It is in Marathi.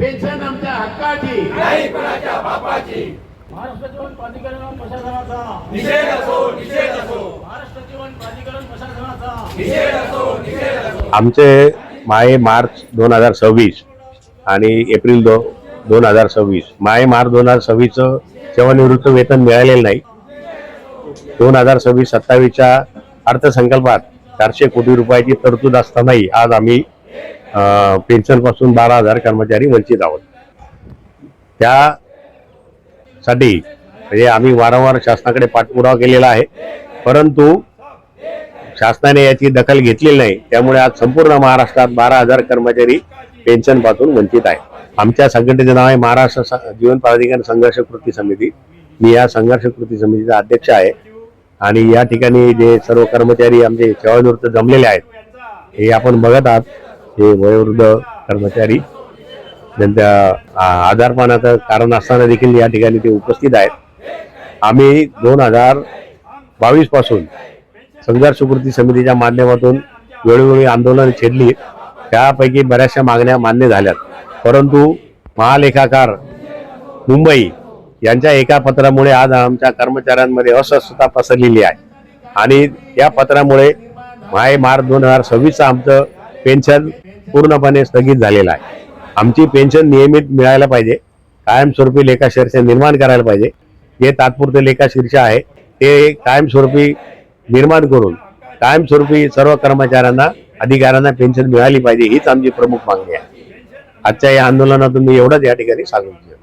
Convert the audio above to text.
पेन्शन आमच्या हक्काची नाही कोणाच्या बापाची। महाराष्ट्र जीवन प्राधिकरण प्रशासनाचा निषेध असो निषेध असो, महाराष्ट्र जीवन प्राधिकरण प्रशासनाचा निषेध असो निषेध असो। आमचे माहे मार्च 2026 आणि एप्रिल 2026 माहे मार्च 2026 सेवानिवृत्त वेतन मिळालेलं नाही। 2026-27च्या अर्थसंकल्पात 400 कोटी रुपयाची तरतूद असतानाही आज आम्ही पेन्शन पासून 12,000 कर्मचारी वंचित आहोत। त्यासाठी म्हणजे आम्ही वारंवार शासनाकडे पाठपुरावा केलेला आहे, परंतु शासनाने याची दखल घेतलेली नाही। त्यामुळे आज संपूर्ण महाराष्ट्रात 12,000 कर्मचारी पेन्शन पासून वंचित आहे। आमच्या संघटनेचे नाव आहे महाराष्ट्र जीवन प्राधिकरण संघर्ष कृती समिती। मी या संघर्ष कृती समितीचा अध्यक्ष आहे आणि या ठिकाणी जे सर्व कर्मचारी आमचे सेवानिवृत्त जमलेले आहेत हे आपण बघत आहात। हे वयोवृद्ध कर्मचारी त्यांच्या आजारपणाचं कारण असताना देखील या ठिकाणी ते उपस्थित आहेत। आम्ही 2022 पासून संघर्ष कृती समितीच्या माध्यमातून वेळोवेळी आंदोलन छेडली, त्यापैकी बऱ्याचशा मागण्या मान्य झाल्यात, परंतु महालेखाकार मुंबई यांच्या एका पत्रामुळे आज आमच्या कर्मचाऱ्यांमध्ये अस्वस्थता पसरलेली आहे आणि या पत्रामुळे मार्च 2026 आमचं पेन्शन पूर्णपणे स्थगित झालेलं आहे। आमची पेन्शन नियमित मिळायला पाहिजे, कायमस्वरूपी लेखाशीर्ष निर्माण करायला पाहिजे। जे तात्पुरते लेखाशीर्ष आहे ते कायमस्वरूपी निर्माण करून कायमस्वरूपी सर्व कर्मचाऱ्यांना अधिकाऱ्यांना पेन्शन मिळाली पाहिजे, हीच आमची प्रमुख मागणी आहे। आजच्या या आंदोलनातून मी एवढंच या ठिकाणी सांगू इच्छितो।